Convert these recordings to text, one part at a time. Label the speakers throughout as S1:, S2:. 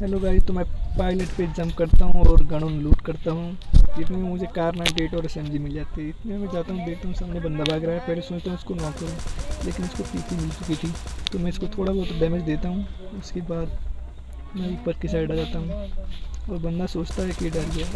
S1: Hello guys, तो मैं pilot पे जंप करता हूँ और गन लूट करता हूँ। इतने में मुझे कार 98 और एसएमजी मिल जाती है। इतने में मैं जाता हूँ, देखता हूँ सामने बंदा भाग रहा है। पहले सोचता हूँ उसको नॉक करूँ, लेकिन उसको पीपी मिल चुकी थी, तो मैं इसको थोड़ा बहुत डैमेज देता हूँ। उसके बाद मैं ऊपर की साइड आ जाता हूँ और बंदा सोचता है कि डर गया,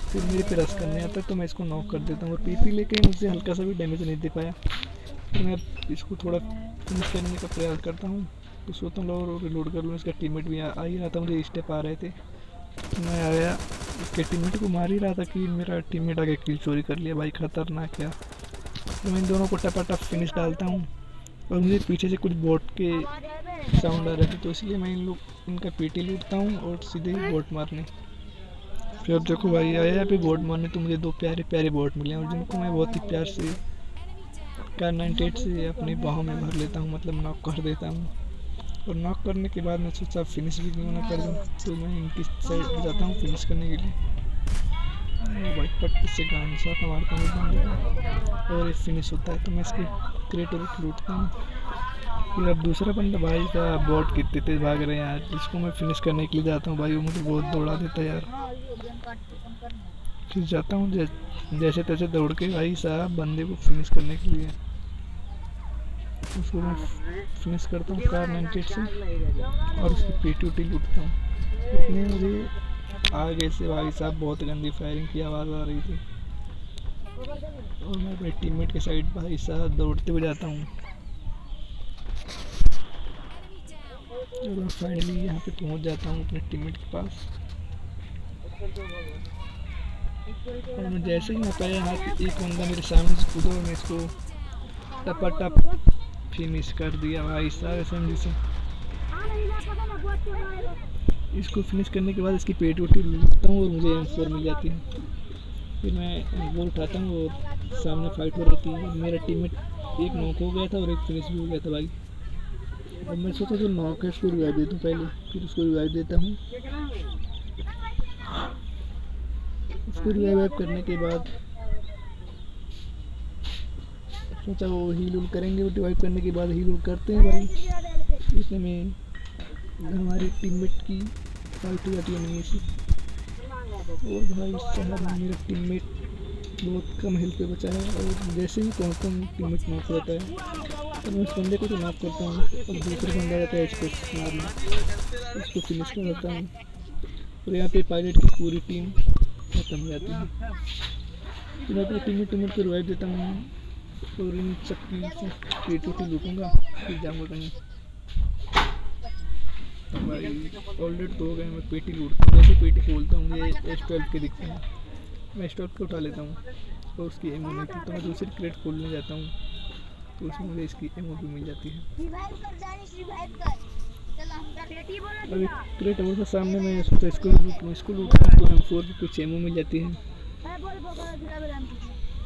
S1: फिर मेरे पे रश करने आता है, तो मैं इसको नॉक कर देता हूँ और पीपी लेके मुझसे हल्का सा भी डैमेज नहीं दे पाया। फिर मैं इसको थोड़ा फिनिश करने का प्रयास करता हूँ, तो सोचता हूँ और रिलोड कर लूँ। इसका टीममेट भी आ ही रहा था, मुझे स्टेप आ रहे थे, तो मैं आया इसके टीममेट को मार ही रहा था कि मेरा टीममेट आगे किल चोरी कर लिया। भाई खतरनाक क्या। तो मैं इन दोनों को टपाटप फिनिश डालता हूँ और मुझे पीछे से कुछ बोट के साउंड आ रहे थे, तो इसलिए मैं इनका पीटी लूटता हूँ और सीधे ही बोट मारने। फिर देखो भाई आया यहाँ पे बोट मारने, तो मुझे दो प्यारे प्यारे बोट मिले और जिनको मैं बहुत ही प्यार से कार 98 से अपनी बाहों में भर लेता हूँ, मतलब नॉक कर देता हूँ। और नॉक करने के बाद मैं सोचा फिनिश भी क्यों ना कर दूँ, तो मैं इनकी साइड जाता हूँ फिनिश करने के लिए। भाई पट्टी से गान सा मारता हूँ बंदे को और ये फिनिश होता है, तो मैं इसकी क्रेट और लूटता हूँ। फिर अब दूसरा बंदा भाई का बोट कितने तेज भाग रहे हैं यार, जिसको मैं फिनिश करने के लिए जाता हूँ भाई वो मुझे बहुत दौड़ा देता है यार। फिर जाता हूँ जैसे तैसे दौड़ के भाई साहब बंदे को फिनिश करने के लिए। उसको मैं फिनिश करता हूँ कार 98 से और उसकी पेटी उटी लूटता हूँ। इतने मुझे आगे से भाई साहब बहुत गंदी फायरिंग की आवाज़ आ रही थी और मैं अपने टीममेट के साइड भाई साहब दौड़ते हुए जाता हूँ और मैं फाइनली यहाँ पे पहुँच जाता हूँ अपने टीममेट के पास। और मैं जैसे ही मैं पाया यहाँ पे एक बंदा मेरे सामने से कूदा और मैं इसको टपाटप फिनिश कर दिया भाई साहब एसएमजी से। इसको फिनिश करने के बाद इसकी पेट वोटी लूटता हूँ और मुझे M4 मिल जाती है। फिर मैं वो उठाता हूँ और सामने फाइट हो रही थी। मेरा टीममेट एक नॉक हो गया था और एक फिनिश भी हो गया था भाई। अब मैं सोचा जो नॉक है उसको रिवाइव दे दूँ पहले, फिर उसको रिवाइव देता हूँ। उसको रिवाइव करने के बाद सोचा वो हील उल करेंगे, वो रिवाइव करने के बाद हील उल करते हैं भाई। इतने में हमारे टीममेट की फाइट हो जाती है नहीं ऐसी, और भाई साहब मेरा टीममेट बहुत कम हेल्थ पे बचा है और जैसे ही पहुँचता हूँ टीममेट नॉक होता है और मैं उस बंदे को तो नॉक करता हूँ और दूसरा बंदा रहता है इसको मारना, उसको फिनिश कर देता हूँ और यहाँ पे पायलट की पूरी टीम खत्म हो जाती है। तो मैं अपने टीममेट को रिवाइव देता हूँ और इन सबकी पेटी लूटूंगा, फिर जाऊँगा कहीं। भाई ऑलरेडी तो हो गए, मैं पेटी लूटता हूँ। जैसे पेटी खोलता हूँ मुझे S12 के दिखते हैं, मैं S12 को उठा लेता हूँ और उसकी एमओ नहीं थी, तो मैं दूसरी क्रेट खोलने जाता हूँ, तो उसमें मुझे इसकी एमओ भी मिल जाती है। अभी क्रेट और था सामने, मैं सोचा इसको लूटता हूँ, तो M4 की कुछ एमओ मिल जाती है।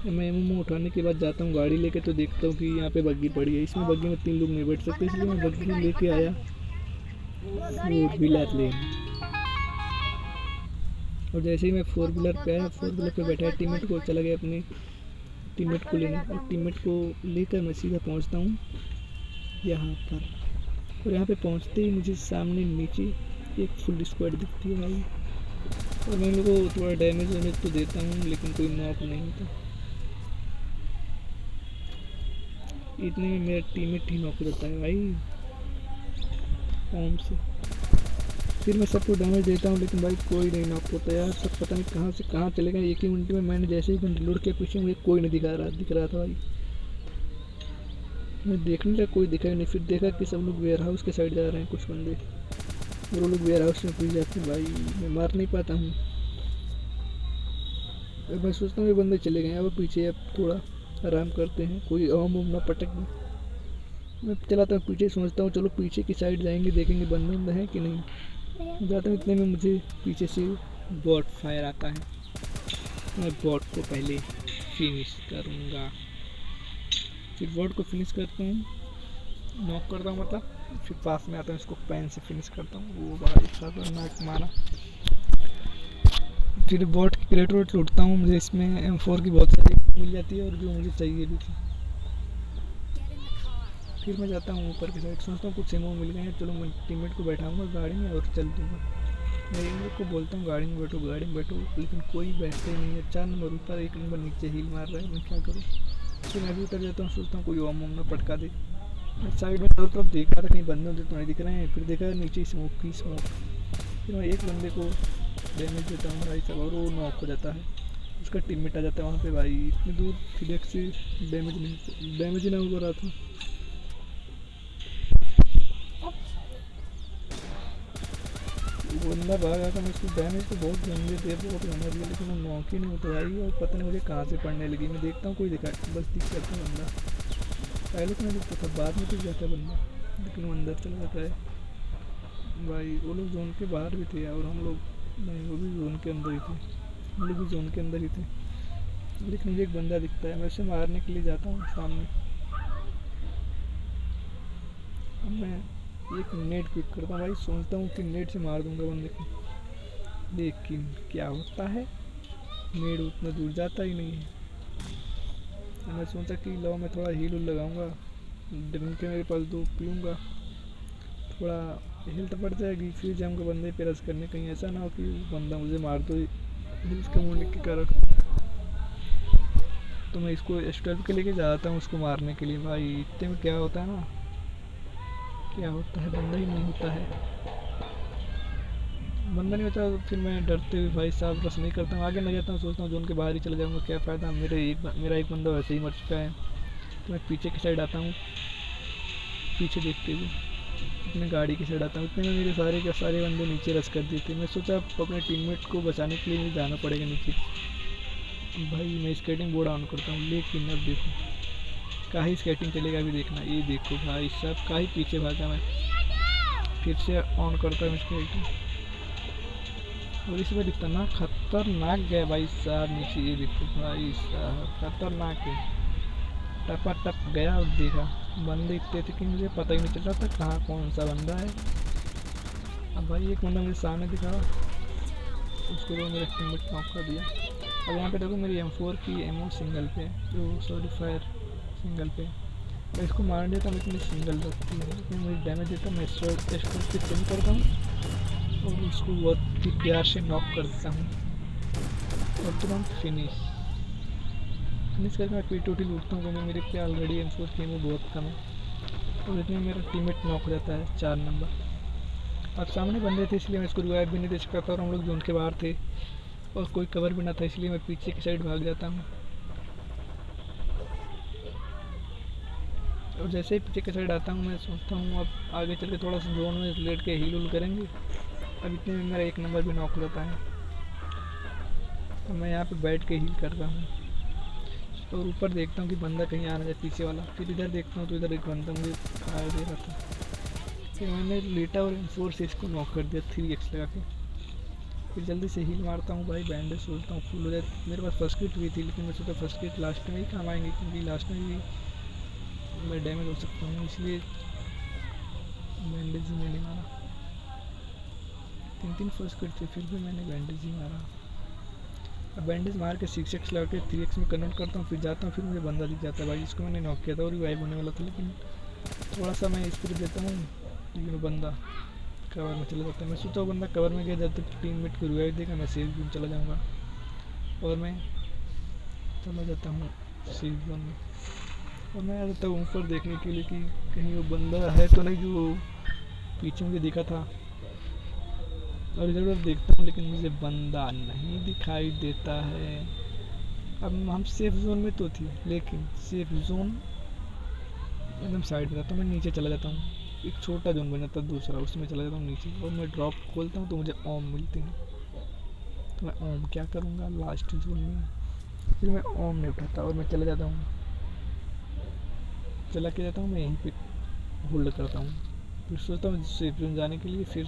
S1: मैं एमओ उठाने के बाद जाता हूँ गाड़ी लेके, तो देखता हूँ कि यहाँ पे बग्गी पड़ी है। इसमें बग्गी में 3 लोग नहीं बैठ सकते, इसलिए मैं बग्गी लेके आया फोर व्हीलर लेन। और जैसे ही मैं फोर व्हीलर पे आया, फोर व्हीलर पे बैठा टीममेट को चला गया अपने टीममेट को लेने, और टीममेट को लेकर मैं सीधा पहुंचता हूं यहाँ पर। और यहाँ पे पहुंचते ही मुझे सामने नीचे एक फुल स्क्वाड दिखती है भाई, और मैं लोगों को थोड़ा डैमेज तो देता हूँ, लेकिन कोई नॉक नहीं होता। इतने में मेरा टीममेट ही नॉक हो जाता है भाई आराम से। फिर मैं सबको डैमेज देता हूँ, लेकिन भाई कोई नहीं नॉक होता यार। सब पता नहीं कहाँ से कहाँ चले गए। एक ही मिनट में मैंने जैसे ही गन रिलोड किया, पीछे मुझे कोई नहीं दिख रहा था भाई। मैं देखने लगा, कोई दिखा ही नहीं। फिर देखा कि सब लोग वेयर हाउस के साइड जा रहे हैं कुछ बंदे, और वो लोग वेयर हाउस में घुस जाते हैं भाई। मैं मार नहीं पाता हूँ। मैं सोचता हूँ ये बंदे चले गए, अब पीछे अब थोड़ा आराम करते हैं, कोई ओम ना पटक दे। मैं चलाता हूँ पीछे, सोचता हूँ चलो पीछे की साइड जाएंगे, देखेंगे बंदे हैं कि नहीं। जाता हूँ, इतने में मुझे पीछे से बॉट फायर आता है। मैं बॉट को पहले फिनिश करूँगा, फिर बॉट को फिनिश करता हूँ, नॉक करता हूँ मतलब। फिर पास में आता हूँ, इसको पेन से फिनिश करता हूँ। वो भाई खतरनाक मारा। फिर बॉट की क्रेट वेट लूटता हूँ, मुझे इसमें M4 की बहुत सारी मिल जाती है और जो मुझे चाहिए भी थी। फिर मैं जाता हूँ ऊपर की साइड, सोचता हूँ कुछ एमओ मिल गए हैं, चलो मैं टीममेट को बैठाऊँगा गाड़ी में और चल दूँगा। मैं इन लोग को बोलता हूँ गाड़ी में बैठो, लेकिन कोई बैठते ही नहीं है। 4 नंबर ऊपर, 1 नंबर नीचे हील मार रहा है। मैं क्या करूँ? फिर मैं भी उतर जाता हूँ, सोचता हूँ कोई ओम ना पटका दे। मैं साइड में चारों तरफ देखा था, कहीं बंदे होते तो नहीं दिख रहे हैं। फिर देखा नीचे स्मोक की स्मोक। फिर मैं एक बंदे को डैमेज देता हूँ भाई साहब, और वो नॉक हो जाता है। उसका टीममेट आ जाता है वहाँ पे भाई। इतनी दूर फिडेक्स से डैमेज ही ना हो रहा था। वो बंदा भागा था, मैं उसको डैमेज तो बहुत गंदे थे, बहुत गंदा दिया, लेकिन वो नॉक ही नहीं होता भाई। और पता नहीं मुझे कहाँ से पड़ने लगी। मैं देखता हूँ कोई दिखा, बस दिख जाता है बंदा। पहले तो मैं दिखता था, बाद में दिख जाता है बंदा, लेकिन वो अंदर चला जाता है भाई। वो लोग जोन के बाहर भी थे और हम लोग नहीं, वो भी जोन के अंदर ही थे। हम लोग भी जोन के अंदर ही थे, लेकिन मुझे एक बंदा दिखता है। मैं उसे मारने के लिए जाता हूँ सामने। अब मैं एक नेट पिक करता हूँ भाई, सोचता हूँ कि नेट से मार दूंगा बंदे को, लेकिन क्या होता है, नेट उतना दूर जाता ही नहीं है। मैं सोचा कि लो मैं थोड़ा हील लगाऊंगा, ड्रिंक के मेरे पास 2 पीऊँगा, थोड़ा हेल्थ बढ़ जाएगी। फिर जाऊँगा बंदे पे रश करने, कहीं ऐसा ना हो कि बंदा मुझे मार दो हिल्स कम होने के कारण। तो मैं इसको स्टॉप के लेके जाता हूँ उसको मारने के लिए भाई। इतने में क्या होता है ना, क्या होता है, बंदा ही नहीं होता है। बंदा नहीं होता तो फिर मैं डरते हुए भाई साहब रस नहीं करता हूँ, आगे नहीं जाता हूँ। सोचता हूँ जोन के बाहर ही चले जाऊँगा, क्या फ़ायदा, मेरा एक बंदा वैसे ही मर चुका है। तो मैं पीछे की साइड आता हूँ, पीछे देखते हुए अपने गाड़ी की साइड आता हूँ। इतने में मेरे सारे के सारे बंदे नीचे रस कर दिए थे। मैं सोचा अपने टीममेट को बचाने के लिए मुझे जाना पड़ेगा नीचे। भाई मैं स्केटिंग बोर्ड ऑन करता हूँ, लेकिन अब देखो काही स्केटिंग चलेगा। अभी देखना, ये देखो भाई साहब काही पीछे भागा मैं। फिर से ऑन करता हूँ स्केटिंग, और इस बार इतना खतरनाक गया भाई साहब नीचे। ये देखो भाई साहब खतरनाक है, टपा टप गया। और देखा बंदे इतने थे कि मुझे पता ही नहीं चल रहा था कहाँ कौन सा बंदा है। अब भाई एक बंदा मुझे सामने दिखा, उसको तो मेरे टीममेट नॉक कर दिया। अब यहाँ पे देखो मेरी M4 की एमओ सिंगल पे, जो सॉरी फायर सिंगल पे। मैं इसको मार देता हूँ, लेकिन सिंगल रखती है, लेकिन मुझे डैमेज देता हूँ। मैं स्टोर पे चेंज करता हूँ और उसको बहुत ही प्यार से नॉक कर देता हूँ, और तुरंत फिनिश करके मैं P2T लूटता हूँ, क्योंकि मेरे पे ऑलरेडी M4 की एमओ बहुत कम है। और इतने मेरा टीममेट नॉक हो जाता है 4 नंबर। अब सामने बंदे थे, इसलिए मैं इसको रिवाइव भी नहीं दे सकता था, और हम लोग जोन के बाहर थे और कोई कवर भी ना था, इसलिए मैं पीछे की साइड भाग जाता हूँ। और जैसे ही पीछे की साइड आता हूँ, मैं सोचता हूँ अब आगे चल के थोड़ा सा जोन में लेट के हील उल करेंगे। अब इतने में मेरा 1 नंबर भी नॉक हो जाता है, तो मैं यहाँ पे बैठ के हील कर रहा हूँ। और ऊपर देखता हूँ कि बंदा कहीं आ रहा है पीछे वाला। फिर इधर देखता हूँ तो इधर एक बंदा मुझे दिखाई दे रहा था। फिर मैंने लेटा और M4 से इसको नॉक कर दिया 3x लगा के। फिर जल्दी से हील मारता हूँ भाई, बैंडेज सोचता हूँ फुल हो जाए। मेरे पास फर्स्ट किट भी थी, लेकिन मैं सोचा फर्स्ट किट लास्ट में ही काम आएंगे, क्योंकि लास्ट में भी मैं डैमेज हो सकता हूँ, इसलिए बैंडेज ही मैंने मारा। 3 फर्स्ट किट थे, फिर भी मैंने बैंडेज ही मारा। अब बैंडेज मार के 6x लगा के 3x में कन्वर्ट करता हूँ, फिर जाता हूँ। फिर मुझे बंदा दिख जाता है भाई, जिसको मैंने नॉक किया था और रिवाइव होने वाला था, लेकिन थोड़ा सा मैं स्पीड देता हूँ, लेकिन बंदा कवर में चला जाता है। मैं सोचा वो बंदा कवर में गया, जब तक टीममेट को रिवाइव देगा मैं सेफ जोन चला जाऊँगा, और मैं चला जाता हूँ सेफ जोन में। और मैं आ जाता हूँ ऊपर देखने के लिए कि कहीं वो बंदा है तो नहीं जो पीछे मुझे दिखा था। और इधर उधर देखता हूँ, लेकिन मुझे बंदा नहीं दिखाई देता है। अब हम सेफ जोन में तो थी, लेकिन सेफ जोन एकदम साइड में था, तो मैं नीचे चला जाता हूँ। एक छोटा जोन बन जाता है दूसरा, उसमें चला जाता हूँ नीचे, और मैं ड्रॉप खोलता हूँ तो मुझे ओम मिलती है। तो मैं ओम क्या करूँगा लास्ट जोन में, फिर मैं ओम नहीं उठाता और मैं चला जाता हूँ, चला के जाता हूँ। मैं यहीं पे होल्ड करता हूँ, फिर सोचता हूँ सेफ जोन जाने के लिए। फिर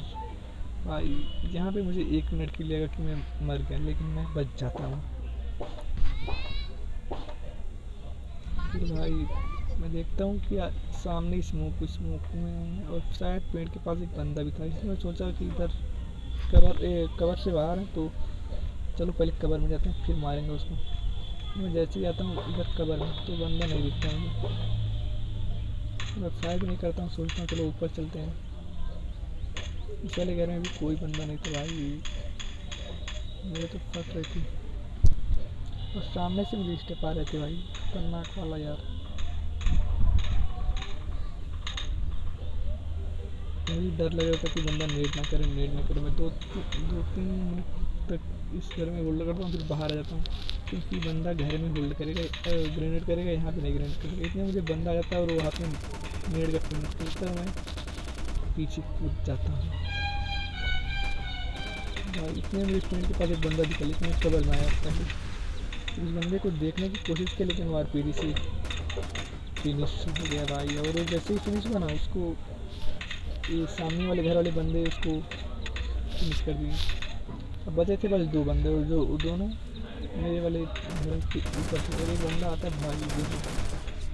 S1: भाई यहाँ पे मुझे 1 मिनट के लिए लगा कि मैं मर गया, लेकिन मैं बच जाता हूँ। फिर भाई मैं देखता हूँ कि सामने स्मोक में, और शायद पेड़ के पास एक बंदा भी था, इसलिए मैं सोचा कि इधर कवर से बाहर है, तो चलो पहले कवर में जाते हैं फिर मारेंगे उसको। मैं जैसे ही आता हूँ इधर कवर में, तो बंदा नहीं दिखता मुझे। मैं फायर नहीं करता हूँ, सोचता हूँ चलो ऊपर चलते हैं। इस वाले घर में भी कोई बंदा नहीं था भाई, मेरे तो फंस रही थी और सामने से मुझे स्टेप आ रहे थे भाई, खतरनाक वाला यार। मुझे डर लग रहा था कि बंदा नेट ना करे, नेट ना करे। मैं दो तीन मिनट तक इस घर में होल्ड करता हूँ, फिर बाहर आ जाता हूँ, क्योंकि बंदा घर में होल्ड करेगा, ग्रेनेड करेगा, यहाँ पे नहीं ग्रेनेड करेगा। इतने मुझे बंदा आ जाता है और वो हाथ में नेट का फिनिश करता है, मैं पीछे कूद जाता हूँ भाई। इतने मेरे फ्रेंड के पास एक बंदा दिखा, लेकिन कवर में आया पहले उस बंदे को देखने की कोशिश की, लेकिन वो आरपीडी से फिनिश हो गया भाई। और वो जैसे ही फिनिश हुआ ना, उसको ये सामने वाले घर वाले बंदे उसको फिनिश कर दिए। अब बचे थे बस दो बंदे, और जो दोनों मेरे वाले घर के ऊपर थे। और एक बंदा आता है भाई, देखो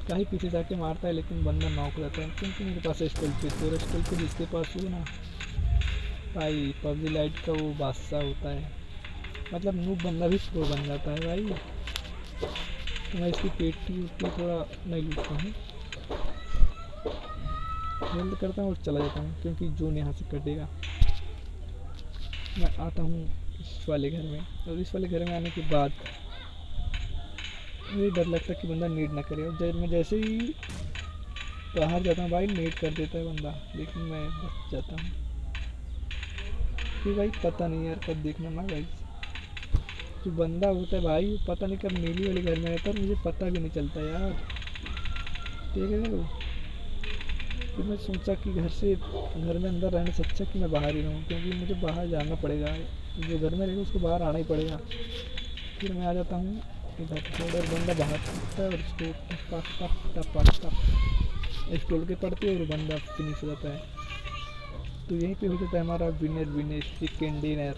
S1: कहीं पीछे जाके मारता है, लेकिन बंदा नॉक रहता है, क्योंकि मेरे पास स्टेल पे थे। और स्टेल पे जिसके पास हो ना भाई, पबजी लाइट का वो बादशाह होता है, मतलब नूब बंदा भी प्रो बन जाता है भाई। तो मैं इसकी पेटी उटी थोड़ा नहीं लूटता हूँ, हेल्थ करता हूँ और चला जाता हूँ, क्योंकि जोन यहाँ से कटेगा। मैं आता हूँ इस वाले घर में, और इस वाले घर में आने के बाद मुझे डर लगता है कि बंदा नीड ना करे। और जब मैं जैसे ही बाहर जाता हूँ भाई, नीड कर देता है बंदा, लेकिन मैं बच जाता हूँ। फिर भाई पता नहीं यार, कब देखना ना भाई, जो बंदा होता है भाई पता नहीं कब नीली वाले घर में रहता है, मुझे पता भी नहीं चलता यार। देख रहे हो, फिर मैं सोचा कि घर में अंदर रहने से अच्छा कि मैं बाहर ही रहूँ, क्योंकि मुझे बाहर जाना पड़ेगा, जो घर में रहेगा उसको बाहर आना ही पड़ेगा। फिर मैं आ जाता हूँ इधर, और बंदा बाहर टूटता है और उसको टपा टप टपा टप स्टोल के पड़ते है और बंदा फिनिश हो जाता है। तो यहीं पे हो जाता है हमारा विनर विनर चिकन डिनर।